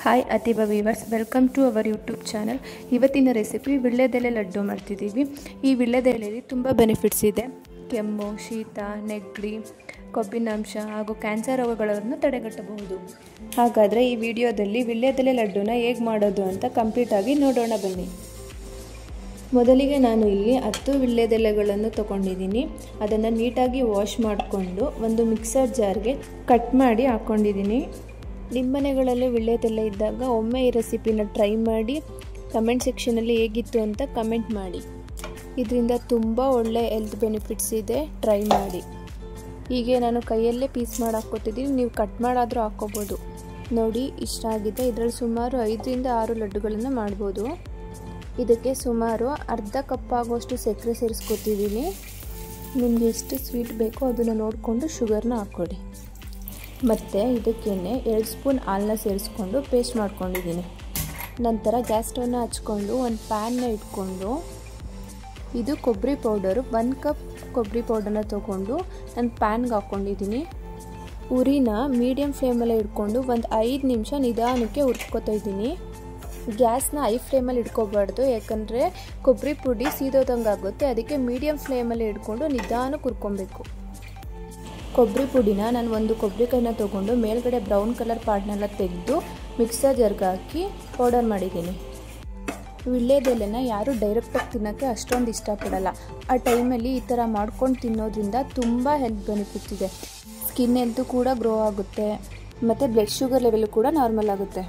Hi ಅತಿಬಾ viewers, welcome to our YouTube channel. ಇವತ್ತಿನ recipe ವಿಳ್ಯದೆಲೆ ಲಡ್ಡು ಮಾಡ್ತಿದ್ದೀವಿ. ಈ ವಿಳ್ಯದೆಲೆಯಲ್ಲಿ ತುಂಬ ಬೆನಿಫಿಟ್ಸ್ ಇದೆ. ಕೆಮ್ಮು, ಶೀತ, ನೆಗಡಿ, ಕೊಬ್ಬಿನಾಂಶ ಹಾಗೂ ಕ್ಯಾನ್ಸರ್ ರೋಗಗಳನ್ನು ತಡೆಗಟ್ಟಬಹುದು. ಹಾಗಾದರೆ ಈ ವಿಡಿಯೋದಲ್ಲಿ ವಿಳ್ಯದೆಲೆ ಲಡ್ಡುನ ಹೇಗೆ ಮಾಡೋದು ಅಂತ ಕಂಪ್ಲೀಟಾಗಿ ನೋಡೋಣ ಬನ್ನಿ. ಮೊದಲಿಗೆ ನಾನು ಇಲ್ಲಿ 10 ವಿಳ್ಯದೆಲೆಗಳನ್ನು ತೊಗೊಂಡಿದ್ದೀನಿ. ಅದನ್ನು ನೀಟಾಗಿ ವಾಶ್ ಮಾಡಿಕೊಂಡು ಒಂದು ಮಿಕ್ಸರ್ ಜಾರ್ಗೆ ಕಟ್ ಮಾಡಿ ಹಾಕ್ಕೊಂಡಿದ್ದೀನಿ. ನಿಮ್ಮ ಮನೆಗಳಲ್ಲಿ ವಿಳ್ಯದೆಲೆ ಇದ್ದಾಗ ಒಮ್ಮೆ ಈ ರೆಸಿಪಿನ ಟ್ರೈ ಮಾಡಿ ಕಮೆಂಟ್ ಸೆಕ್ಷನಲ್ಲಿ ಹೇಗಿತ್ತು ಅಂತ ಕಮೆಂಟ್ ಮಾಡಿ. ಇದರಿಂದ ತುಂಬ ಒಳ್ಳೆ ಹೆಲ್ತ್ ಬೆನಿಫಿಟ್ಸ್ ಇದೆ, ಟ್ರೈ ಮಾಡಿ. ಹೀಗೆ ನಾನು ಕೈಯಲ್ಲೇ ಪೀಸ್ ಮಾಡಿ ಹಾಕ್ಕೊತಿದ್ದೀನಿ, ನೀವು ಕಟ್ ಮಾಡಾದರೂ ಹಾಕ್ಕೋಬೋದು. ನೋಡಿ, ಇಷ್ಟ ಆಗಿದೆ. ಇದರಲ್ಲಿ ಸುಮಾರು 5 ರಿಂದ 6 ಲಡ್ಡುಗಳನ್ನು ಮಾಡ್ಬೋದು. ಇದಕ್ಕೆ ಸುಮಾರು ಅರ್ಧ ಕಪ್ ಆಗುವಷ್ಟು ಸಕ್ಕರೆ ಸೇರಿಸ್ಕೊತಿದ್ದೀನಿ. ನಿಮಗೆ ಎಷ್ಟು ಸ್ವೀಟ್ ಬೇಕೋ ಅದನ್ನು ನೋಡಿಕೊಂಡು ಶುಗರ್ನ ಹಾಕ್ಕೊಳ್ಳಿ. ಮತ್ತು ಇದಕ್ಕೇನೆ 2 ಸ್ಪೂನ್ ಹಾಲನ್ನ ಸೇರಿಸ್ಕೊಂಡು ಪೇಸ್ಟ್ ಮಾಡ್ಕೊಂಡಿದ್ದೀನಿ. ನಂತರ ಗ್ಯಾಸ್ ಸ್ಟವ್ನ ಹಚ್ಕೊಂಡು ಒಂದು ಪ್ಯಾನ್ನ ಇಟ್ಕೊಂಡು ಇದು ಕೊಬ್ಬರಿ ಪೌಡರು 1 ಕಪ್ ಕೊಬ್ಬರಿ ಪೌಡರ್ನ ತೊಗೊಂಡು ನಾನು ಪ್ಯಾನ್ಗೆ ಹಾಕ್ಕೊಂಡಿದ್ದೀನಿ. ಉರಿನ ಮೀಡಿಯಮ್ ಫ್ಲೇಮಲ್ಲೇ ಇಟ್ಕೊಂಡು ಒಂದು 5 ನಿಮಿಷ ನಿಧಾನಕ್ಕೆ ಹುರ್ಕೊತಾ ಇದ್ದೀನಿ. ಗ್ಯಾಸ್ನ ಹೈ ಫ್ಲೇಮಲ್ಲಿ ಇಟ್ಕೋಬಾರ್ದು, ಯಾಕಂದರೆ ಕೊಬ್ಬರಿ ಪುಡಿ ಸೀದೋದಂಗೆ ಆಗುತ್ತೆ. ಅದಕ್ಕೆ ಮೀಡಿಯಮ್ ಫ್ಲೇಮಲ್ಲಿ ಇಟ್ಕೊಂಡು ನಿಧಾನಕ್ಕೆ ಹುರ್ಕೊಬೇಕು. ಕೊಬ್ಬರಿ ಪುಡಿನ ನಾನು ಒಂದು ಕೊಬ್ಬರಿಕಾಯಿನ ತೊಗೊಂಡು ಮೇಲ್ಗಡೆ ಬ್ರೌನ್ ಕಲರ್ ಪಾರ್ಟ್ನೆಲ್ಲ ತೆಗೆದು ಮಿಕ್ಸರ್ ಜಾರ್ಗೆ ಹಾಕಿ ಪೌಡರ್ ಮಾಡಿದ್ದೀನಿ. ವಿಳ್ಯದೆಲೆನ ಯಾರು ಡೈರೆಕ್ಟಾಗಿ ತಿನ್ನೋಕ್ಕೆ ಅಷ್ಟೊಂದು ಇಷ್ಟಪಡಲ್ಲ. ಆ ಟೈಮಲ್ಲಿ ಈ ಥರ ಮಾಡ್ಕೊಂಡು ತಿನ್ನೋದ್ರಿಂದ ತುಂಬ ಹೆಲ್ತ್ ಬೆನಿಫಿಟ್ಸ್ ಇದೆ. ಸ್ಕಿನ್ ಹೆಲ್ತು ಕೂಡ ಗ್ರೋ ಆಗುತ್ತೆ ಮತ್ತು ಬ್ಲಡ್ ಶುಗರ್ ಲೆವೆಲ್ ಕೂಡ ನಾರ್ಮಲ್ ಆಗುತ್ತೆ.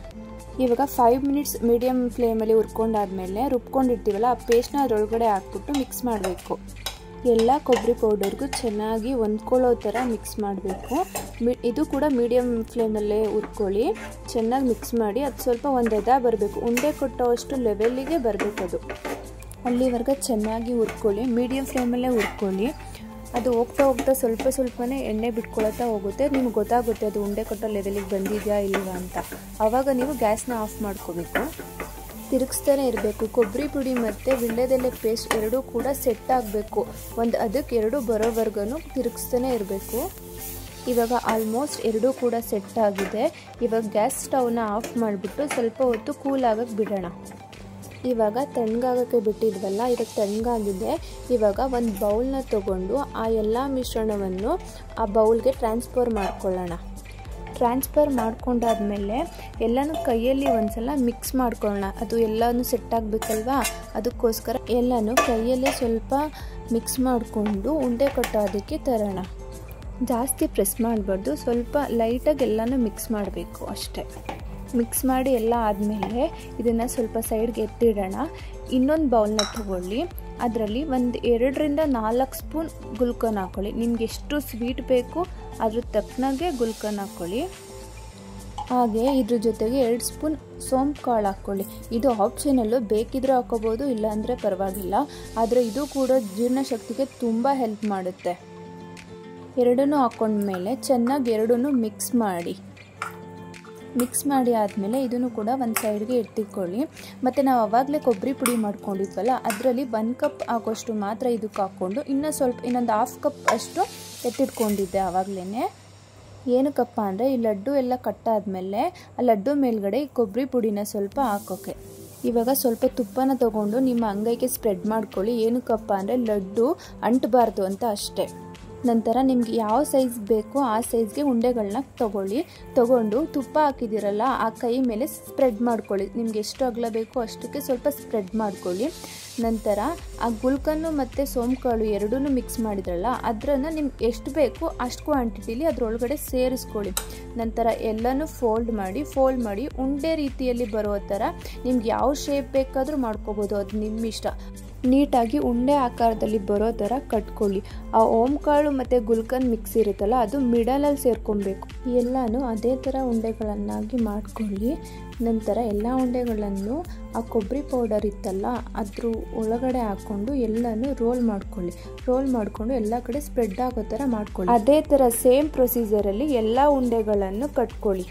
ಇವಾಗ 5 ಮಿನಿಟ್ಸ್ ಮೀಡಿಯಮ್ ಫ್ಲೇಮಲ್ಲಿ ಹುರ್ಕೊಂಡಾದ್ಮೇಲೆ ರುಬ್ಕೊಂಡಿರ್ತೀವಲ್ಲ, ಆ ಪೇಸ್ಟ್ನ ಅದರೊಳಗಡೆ ಹಾಕ್ಬಿಟ್ಟು ಮಿಕ್ಸ್ ಮಾಡಬೇಕು. ಎಲ್ಲ ಕೊಬ್ಬರಿ ಪೌಡರ್ಗೂ ಚೆನ್ನಾಗಿ ಹೊಂದ್ಕೊಳ್ಳೋ ಥರ ಮಿಕ್ಸ್ ಮಾಡಬೇಕು. ಇದು ಕೂಡ ಮೀಡಿಯಮ್ ಫ್ಲೇಮಲ್ಲೇ ಹುರ್ಕೊಳ್ಳಿ. ಚೆನ್ನಾಗಿ ಮಿಕ್ಸ್ ಮಾಡಿ ಅದು ಸ್ವಲ್ಪ ಒಂದು ಎದ ಬರಬೇಕು, ಉಂಡೆ ಕೊಟ್ಟೋಷ್ಟು ಲೆವೆಲ್ಲಿಗೆ ಬರಬೇಕು. ಅದು ಅಲ್ಲಿವರೆಗೆ ಚೆನ್ನಾಗಿ ಹುರ್ಕೊಳ್ಳಿ, ಮೀಡಿಯಮ್ ಫ್ಲೇಮಲ್ಲೇ ಹುರ್ಕೊಳ್ಳಿ. ಅದು ಹೋಗ್ತಾ ಹೋಗ್ತಾ ಸ್ವಲ್ಪನೇ ಎಣ್ಣೆ ಬಿಟ್ಕೊಳ್ತಾ ಹೋಗುತ್ತೆ. ನಿಮ್ಗೆ ಗೊತ್ತಾಗುತ್ತೆ ಅದು ಉಂಡೆ ಕೊಟ್ಟೋ ಲೆವೆಲಿಗೆ ಬಂದಿದೆಯಾ ಇಲ್ವಾ ಅಂತ. ಆವಾಗ ನೀವು ಗ್ಯಾಸ್ನ ಆಫ್ ಮಾಡ್ಕೋಬೇಕು. ತಿರುಗಿಸ್ತಾನೆ ಇರಬೇಕು. ಕೊಬ್ಬರಿ ಪುಡಿ ಮತ್ತು ವಿಳ್ಯದೆಲೆ ಪೇಸ್ಟ್ ಎರಡೂ ಕೂಡ ಸೆಟ್ ಆಗಬೇಕು. ಅದಕ್ಕೆ 2 ಬರೋವರೆಗೂ ತಿರುಗಿಸ್ತಾನೆ ಇರಬೇಕು. ಇವಾಗ ಆಲ್ಮೋಸ್ಟ್ ಎರಡೂ ಕೂಡ ಸೆಟ್ ಆಗಿದೆ. ಇವಾಗ ಗ್ಯಾಸ್ ಸ್ಟವ್ನ ಆಫ್ ಮಾಡಿಬಿಟ್ಟು ಸ್ವಲ್ಪ ಹೊತ್ತು ಕೂಲ್ ಆಗಕ್ಕೆ ಬಿಡೋಣ. ಇವಾಗ ತಣ್ಣಗಾಗೋಕ್ಕೆ ಬಿಟ್ಟಿದ್ವಲ್ಲ, ಇದಕ್ಕೆ ತಣ್ಣಗಾಗಿದೆ. ಇವಾಗ ಒಂದು ಬೌಲ್ನ ತೊಗೊಂಡು ಆ ಎಲ್ಲ ಮಿಶ್ರಣವನ್ನು ಆ ಬೌಲ್ಗೆ ಟ್ರಾನ್ಸ್ಫರ್ ಮಾಡ್ಕೊಳ್ಳೋಣ. ಟ್ರಾನ್ಸ್ಫರ್ ಮಾಡ್ಕೊಂಡಾದ್ಮೇಲೆ ಎಲ್ಲನೂ ಕೈಯಲ್ಲಿ ಒಂದ್ಸಲ ಮಿಕ್ಸ್ ಮಾಡ್ಕೊಳ್ಳೋಣ. ಅದು ಎಲ್ಲನೂ ಸೆಟ್ ಆಗಬೇಕಲ್ವಾ, ಅದಕ್ಕೋಸ್ಕರ ಎಲ್ಲನೂ ಕೈಯಲ್ಲೇ ಸ್ವಲ್ಪ ಮಿಕ್ಸ್ ಮಾಡಿಕೊಂಡು ಉಂಡೆ ಕಟ್ಟೋದಕ್ಕೆ ತರೋಣ. ಜಾಸ್ತಿ ಪ್ರೆಸ್ ಮಾಡಬಾರ್ದು, ಸ್ವಲ್ಪ ಲೈಟಾಗಿ ಎಲ್ಲನೂ ಮಿಕ್ಸ್ ಮಾಡಬೇಕು ಅಷ್ಟೇ. ಮಿಕ್ಸ್ ಮಾಡಿ ಎಲ್ಲ ಆದಮೇಲೆ ಇದನ್ನು ಸ್ವಲ್ಪ ಸೈಡ್ಗೆ ಎತ್ತಿಡೋಣ. ಇನ್ನೊಂದು ಬೌಲ್ನ ತೊಗೊಳ್ಳಿ. ಅದರಲ್ಲಿ ಒಂದು 2 ರಿಂದ 4 ಸ್ಪೂನ್ ಗುಲ್ಕನ್ ಹಾಕ್ಕೊಳ್ಳಿ. ನಿಮ್ಗೆ ಎಷ್ಟು ಸ್ವೀಟ್ ಬೇಕು ಅದ್ರ ತಕ್ಕನಾಗೆ ಗುಲ್ಕನ್ ಹಾಕ್ಕೊಳ್ಳಿ. ಹಾಗೆ ಇದ್ರ ಜೊತೆಗೆ 2 ಸ್ಪೂನ್ ಸೋಂಪು ಕಾಳು ಹಾಕ್ಕೊಳ್ಳಿ. ಇದು ಆಪ್ಷನಲ್ಲು, ಬೇಕಿದ್ರೆ ಹಾಕ್ಕೋಬೋದು, ಇಲ್ಲಾಂದರೆ ಪರವಾಗಿಲ್ಲ. ಆದರೆ ಇದು ಕೂಡ ಜೀರ್ಣಶಕ್ತಿಗೆ ತುಂಬ ಹೆಲ್ಪ್ ಮಾಡುತ್ತೆ. ಎರಡನ್ನೂ ಹಾಕ್ಕೊಂಡ್ಮೇಲೆ ಚೆನ್ನಾಗಿ ಎರಡನ್ನೂ ಮಿಕ್ಸ್ ಮಾಡಿ ಆದಮೇಲೆ ಇದನ್ನು ಕೂಡ ಒಂದು ಸೈಡ್ಗೆ ಎತ್ತಿಕೊಳ್ಳಿ. ಮತ್ತು ನಾವು ಆವಾಗಲೇ ಕೊಬ್ಬರಿ ಪುಡಿ ಮಾಡ್ಕೊಂಡಿದ್ವಲ್ಲ, ಅದರಲ್ಲಿ 1 ಕಪ್ ಆಗೋಷ್ಟು ಮಾತ್ರ ಇದಕ್ಕೆ ಹಾಕ್ಕೊಂಡು ಇನ್ನೊಂದು 1/2 ಕಪ್ ಅಷ್ಟು ಎತ್ತಿಟ್ಕೊಂಡಿದ್ದೆ ಆವಾಗಲೇ. ಏನಕ್ಕಪ್ಪ ಅಂದರೆ ಈ ಲಡ್ಡು ಎಲ್ಲ ಕಟ್ಟಾದಮೇಲೆ ಆ ಲಡ್ಡು ಮೇಲ್ಗಡೆ ಈ ಕೊಬ್ಬರಿ ಪುಡಿನ ಸ್ವಲ್ಪ ಹಾಕೋಕ್ಕೆ. ಇವಾಗ ಸ್ವಲ್ಪ ತುಪ್ಪನ ತೊಗೊಂಡು ನಿಮ್ಮ ಅಂಗೈಗೆ ಸ್ಪ್ರೆಡ್ ಮಾಡ್ಕೊಳ್ಳಿ. ಏನಕ್ಕಪ್ಪ ಅಂದರೆ ಲಡ್ಡು ಅಂಟಬಾರ್ದು ಅಂತ ಅಷ್ಟೇ. ನಂತರ ನಿಮ್ಗೆ ಯಾವ ಸೈಜ್ ಬೇಕೋ ಆ ಸೈಜ್ಗೆ ಉಂಡೆಗಳನ್ನ ತೊಗೊಂಡು ತುಪ್ಪ ಹಾಕಿದ್ದೀರಲ್ಲ ಆ ಕೈ ಮೇಲೆ ಸ್ಪ್ರೆಡ್ ಮಾಡ್ಕೊಳ್ಳಿ. ನಿಮ್ಗೆ ಎಷ್ಟು ಅಗಲ ಬೇಕೋ ಅಷ್ಟಕ್ಕೆ ಸ್ವಲ್ಪ ಸ್ಪ್ರೆಡ್ ಮಾಡ್ಕೊಳ್ಳಿ. ನಂತರ ಆ ಗುಲ್ಕನ್ನು ಮತ್ತು ಸೋಂಪುಕಾಳು ಎರಡೂ ಮಿಕ್ಸ್ ಮಾಡಿದ್ರಲ್ಲ, ಅದನ್ನು ನಿಮ್ಗೆ ಎಷ್ಟು ಬೇಕೋ ಅಷ್ಟು ಕ್ವಾಂಟಿಟಿಲಿ ಅದರೊಳಗಡೆ ಸೇರಿಸ್ಕೊಳ್ಳಿ. ನಂತರ ಎಲ್ಲನೂ ಫೋಲ್ಡ್ ಮಾಡಿ ಉಂಡೆ ರೀತಿಯಲ್ಲಿ ಬರೋ ಥರ ನಿಮ್ಗೆ ಯಾವ ಶೇಪ್ ಬೇಕಾದರೂ ಮಾಡ್ಕೋಬೋದು, ಅದು ನಿಮ್ಮ ಇಷ್ಟ. ನೀಟಾಗಿ ಉಂಡೆ ಆಕಾರದಲ್ಲಿ ಬರೋ ಥರ ಕಟ್ಕೊಳ್ಳಿ. ಆ ಓಂಕಾಳು ಮತ್ತು ಗುಲ್ಕನ್ ಮಿಕ್ಸ್ ಇರುತ್ತಲ್ಲ, ಅದು ಮಿಡಲಲ್ಲಿ ಸೇರ್ಕೊಬೇಕು. ಎಲ್ಲನೂ ಅದೇ ಥರ ಉಂಡೆಗಳನ್ನಾಗಿ ಮಾಡ್ಕೊಳ್ಳಿ. ನಂತರ ಎಲ್ಲ ಉಂಡೆಗಳನ್ನು ಆ ಕೊಬ್ಬರಿ ಪೌಡರ್ ಇತ್ತಲ್ಲ ಅದ್ರ ಒಳಗಡೆ ಹಾಕ್ಕೊಂಡು ಎಲ್ಲನೂ ರೋಲ್ ಮಾಡಿಕೊಂಡು ಎಲ್ಲ ಕಡೆ ಸ್ಪ್ರೆಡ್ ಆಗೋ ಥರ ಮಾಡ್ಕೊಳ್ಳಿ. ಅದೇ ಥರ ಸೇಮ್ ಪ್ರೊಸೀಜರಲ್ಲಿ ಎಲ್ಲ ಉಂಡೆಗಳನ್ನು ಕಟ್ಕೊಳ್ಳಿ.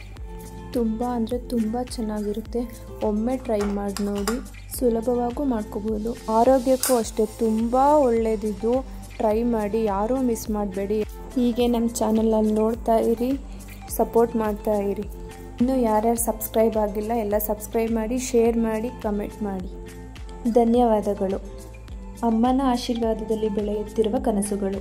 ತುಂಬ ಅಂದರೆ ತುಂಬ ಚೆನ್ನಾಗಿರುತ್ತೆ. ಒಮ್ಮೆ ಟ್ರೈ ಮಾಡಿ ನೋಡಿ, ಸುಲಭವಾಗೂ ಮಾಡ್ಕೋಬೋದು. ಆರೋಗ್ಯಕ್ಕೂ ಅಷ್ಟೇ ತುಂಬ ಒಳ್ಳೆಯದಿದು. ಟ್ರೈ ಮಾಡಿ, ಯಾರೂ ಮಿಸ್ ಮಾಡಬೇಡಿ. ಹೀಗೆ ನಮ್ಮ ಚಾನಲಲ್ಲಿ ನೋಡ್ತಾ ಇರಿ, ಸಪೋರ್ಟ್ ಮಾಡ್ತಾ ಇರಿ. ಇನ್ನೂ ಯಾರ್ಯಾರು ಸಬ್ಸ್ಕ್ರೈಬ್ ಆಗಿಲ್ಲ ಎಲ್ಲ ಸಬ್ಸ್ಕ್ರೈಬ್ ಮಾಡಿ, ಶೇರ್ ಮಾಡಿ, ಕಮೆಂಟ್ ಮಾಡಿ. ಧನ್ಯವಾದಗಳು. ಅಮ್ಮನ ಆಶೀರ್ವಾದದಲ್ಲಿ ಬೆಳೆಯುತ್ತಿರುವ ಕನಸುಗಳು.